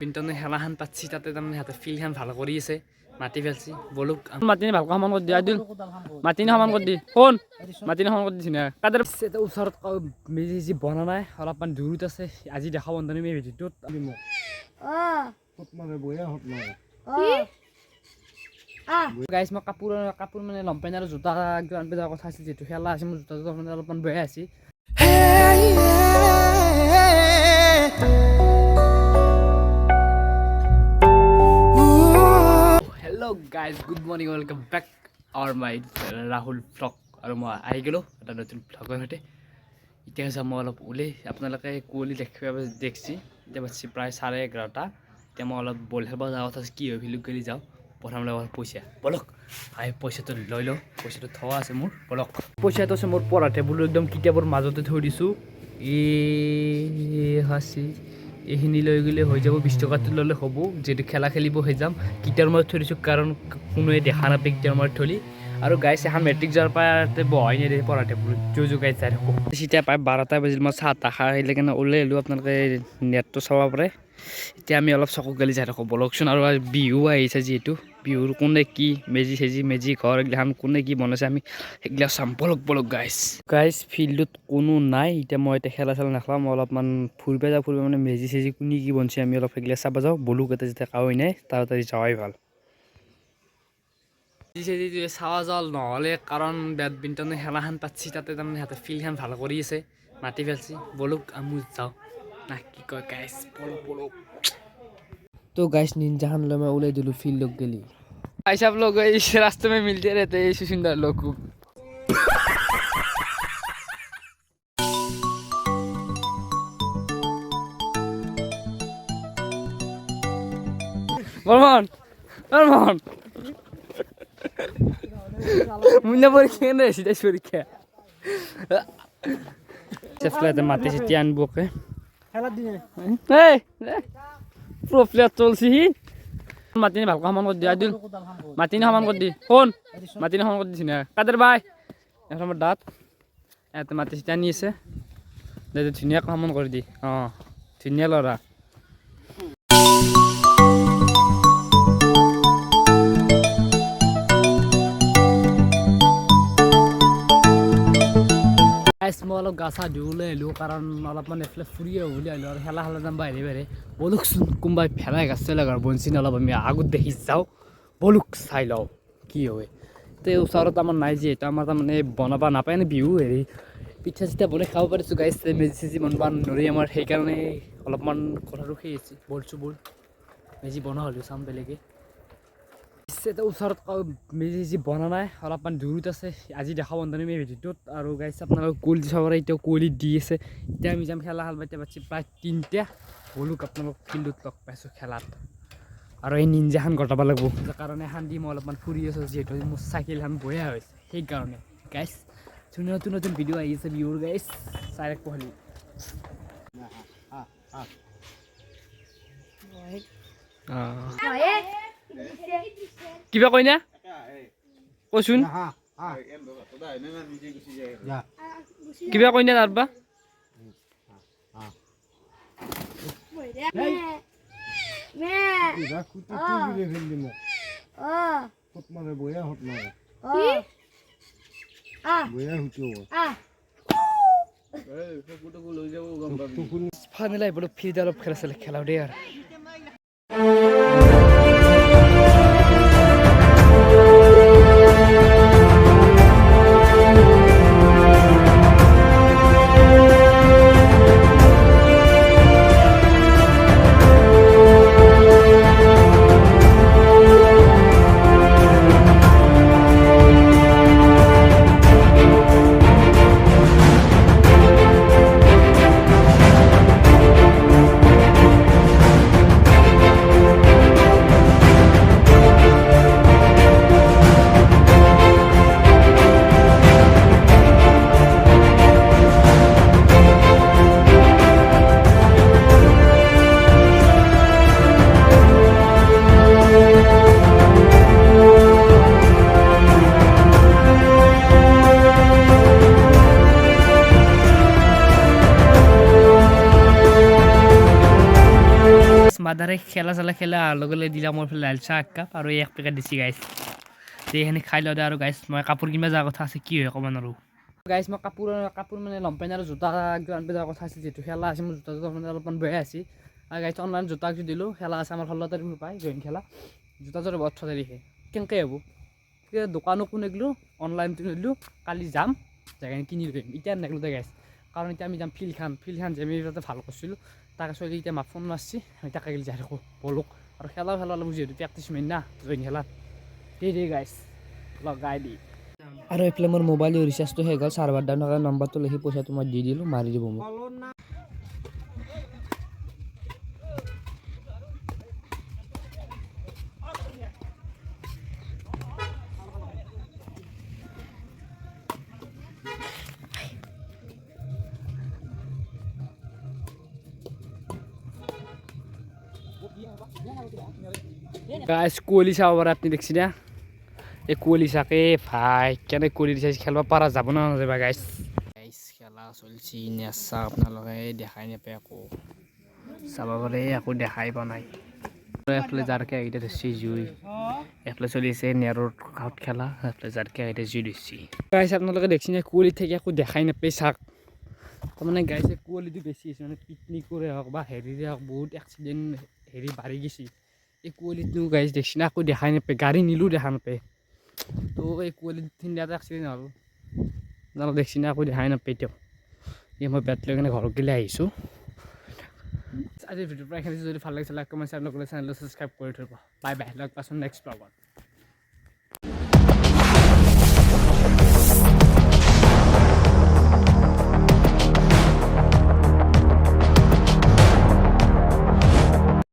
পিন্টনে খেলাখান পাতছি তাতে তাৰমানে সিহঁতে ফিল্ডখন ভাল কৰি আছে মাতি পেলছি বলক মাতিনি ভালকৈ সমান কৰি দিয়া দিল মাতিনি সমান কৰি দি কোন মাতিনি সমান কৰি দিছি না কাদেৰ ওচৰত মেজি যি বনা নাই অলপমান দূৰত আছে আজি দেখা বন্ধনী মে ভিডিঅ'টোত গাইছ মই কাপোৰ মানে লম্পেণ্ট আৰু জোতা আনব যোৱাৰ কথা আছিল যিহেতু খেলা আছে মোৰ জোতাটো মানে অলপমান বেয়া আছে hello' guys good morning welcome back our my Rahul vlog আৰু মই আহি গ'লোঁ এটা নতুন ভ্লগৰ সৈতে এতিয়া হৈছে মই অলপ ওলাই আপোনালোকে কুঁৱলী দেখছি এতিয়া বাচ্ছি প্ৰায় 11:30 এতিয়া মই অলপ বল খেলিব যোৱা কথা কি হয় ভিলুক গেলি যাওঁ প্ৰথম লগত পইচা বলক আহি পইচাটো লৈ লওঁ পইচাটো থোৱা আছে মোৰ বলক পইচাটো আছে মোৰ পঢ়া টেবুলৰ একদম কিতাপৰ মাজতে থৈ দিছোঁ হাসি এইখিনি লৈ গ'লে হৈ যাব 20 টকাটো ল'লে হ'ব যেটো খেলা খেলিব হৈ যাম কিতাৰ মই থৈ দিছোঁ কাৰণ কোনোৱে দেখা নাপায় কিতাৰ মই থলি আৰু গাইছ এখন মেট্ৰিক যাৰ পাতে বহাই নিয়ে পঢ়া টেবুল জো গাইছ যাই থাকোঁ এতিয়া প্ৰায় 12টা বাজিল মই চাহ তাহ খাই আহিলে কেনে ওলাই আহিলোঁ আপোনালোকে নেটটো চাব পাৰে এতিয়া আমি অলপ চকু গেলি যাই থাকোঁ বলকচোন আৰু বিহু আহিছে যিহেতু বিহুৰ কোনে কি মেজি ঘৰ এইগিলাখান কোনে কি বনাইছে আমি সেইগিলা চাম বলক গাইছ ফিল্ডত কোনো নাই এতিয়া মই এতিয়া খেলা নাখাওঁ মই অলপমান ফুৰিব মানে মেজি কোনে কি বনছে আমি অলপ সেইগিলা চাব যাওঁ বলুক এটা যেতিয়া কাৱৈ নাই তাড়াতাড়ি যাৱাই ভাল চাৱা জল নহ'লে কাৰণ বেডমিণ্টনে খেলাখান পাতছি তাতে তাৰমানে সিহঁতে ফিল্ডখন ভাল কৰি আছে মাতি পেলছি বলক আমি যাওঁ না কি কয় গাইছ বলক तो गाइस निंजाहन लो मैं उले दिलू फील्ड लोग गेली भाई सब लोग इस रास्ते में मिलते रहते हैं इस सुंदर लोग को बर्मन मुन्ना परीक्षा नहीं सीधा परीक्षा चफलाते माते से त्यान बोके खेला दिए प्रो प्लेयर चलছি মাতিনি ভালকৈ সমান কৰি দিয়া দিল মাতিনি সমান কৰি দি কোন মাতিনি সমান কৰি দিছি না কাদেৰ ভাই এখন আমাৰ দাঁত এত মাতি সিটা নি আছে দে ধুনীয়াকৈ সমান কৰি দি ধুনীয়া ল'ৰা মই অলপ গাছা ধুবলৈ আহিলোঁ কাৰণ অলপমান এফালে ফুৰি আহোঁ বুলি আহিলোঁ আৰু খেলা যাম বাহিৰে বলকচোন কোনোবাই ফেলাই গাছে লগাৰ বঞ্চিন অলপ আমি আগত দেখি যাওঁ বলক চাই লওঁ কি হয় তো ওচৰত আমাৰ নাই যিহেতু আমাৰ তাৰমানে বনাব নাপায় নে বিহু হেৰি পিঠা চিঠা বনাই খাব পাৰিছোঁ গাইছ মেজি চেজি বনাব নৰি আমাৰ সেইকাৰণে অলপমান কথাটো সেই আছে বল মেজি বনোৱা হ'লেও চাম বেলেগে ওচৰত মেজি বনা নাই অলপমান দূৰত আছে আজি দেখা বন্ধনী মে ভিডিঅ'টোত আৰু গাইছ আপোনালোকে কুঁৱলী চাব পাৰে এতিয়া কুঁৱলী দি আছে এতিয়া আমি যাম খেলা এতিয়া পাচ্ছি প্ৰায় 3টা বলুক আপোনালোক ফিল্ডত লগ পাইছোঁ খেলাত আৰু এই নিঞ্জাখন গটাব লাগিব কাৰণে এখন দি মই অলপমান ফুৰি আছোঁ যিহেতু মোৰ চাইকেলখন বেয়া হৈছে সেইকাৰণে গাইছ নতুন ভিডিঅ' আহি আছে বিহুৰ গাইছ চাই পঢ়লি কিবা কই না কচোন কিবা কই না তাৰবা ফাইনেল আহিব ফিল্ড অলপ খেলাও দেই আৰু আধাৰে খেলা খেলা লগে লগে দিলা মোৰ লাল চাহ এক কাপ আৰু এক পেকেট দিছি গাইছ এইখিনি খাই লওঁ দে আৰু গাইছ মই কাপোৰ কিনিব যোৱাৰ কথা আছে কি হয় ক'ব নোৱাৰোঁ গাইছ মই কাপোৰ মানে লংপেণ্ট আৰু জোতা আনিব যোৱাৰ কথা আছে যিহেতু খেলা আছে মোৰ জোতা মানে অলপমান বেয়া আছে আৰু গাইছ অনলাইন জোতা দিলোঁ খেলা আছে আমাৰ 16 তাৰিখ পায় জইন খেলা জোতাযোৰ 18 তাৰিখে কেনেকৈ হ'ব দোকানো কোনে গ'লোঁ অনলাইন নিলোঁ কালি যাম জেগাখিনি কিনি লৈ এতিয়া নেগলোঁ দে গাইছ কাৰণ এতিয়া আমি যাম ফিল্ডখন যে আমি তাতে ভাল কৰিছিলোঁ তাকে চলি এতিয়া মাক ফোন মাৰছি আমি তাকে গেলি যাই থাকোঁ বলক আৰু খেলা অলপ যিহেতু প্ৰেক্টিচ মেইন না জইন খেলাত দেই গাইছ লগাই দি আৰু এইফালে মোৰ মোবাইলৰ ৰিচাৰ্জটো শেষ হ'ল চাৰ্ভাৰ ডাউন হোৱাৰ নম্বৰটো লিখি পইচাটো মই দি দিলোঁ মাৰি দিব মোক গাইছ কোহলি চাব পাৰে আপুনি দেখছি না এই কোহলি চাকে ভাই কেনে কোহলি চাই খেলিব পৰা যাব না নাযাবা গাইছ খেলা চলিছে নেচা আপোনালোকে দেখাই নাপায় আকৌ চাব পাৰে একো দেখাই পোৱা নাই এফালে জাৰকে আহিতে ধৰিছে জুই এফালে চলিছে নেৰৰ গাঁৱত খেলা এফালে জাৰকে আহিতে জুই ধৰিছে গাইছ আপোনালোকে দেখছি না কোহলি থেকে একো দেখাই নাপায় চাক তাৰমানে গাইছে কোৱালিটি বেছি হৈছে মানে পিকনিকৰে হওক বা হেৰিৰে হওক বহুত এক্সিডেণ্ট হেৰি বাঢ়ি গৈছে এই কোৱালিটিটো গাইছ দেখছি না একো দেখাই নাপায় গাড়ী নিলেও দেখা নাপায় তো এই কোৱালিটি তিনিটা এক্সিডেণ্ট হ'ল আপোনালোকে দেখছি না একো দেখাই নাপায় এতিয়াও এই মই বেট লৈ কিনে ঘৰত গেলি আহিছোঁ আজিৰ ভিডিঅ'ৰ পৰা এইখিনি যদি ভাল লাগিছে লাইক কমেণ্ট শ্বেয়াৰ নকৰিলে চেনেলটো ছাবস্ক্ৰাইব কৰি থৈ বাই বাই লগ পাইছোঁ নেক্সট ব্লগত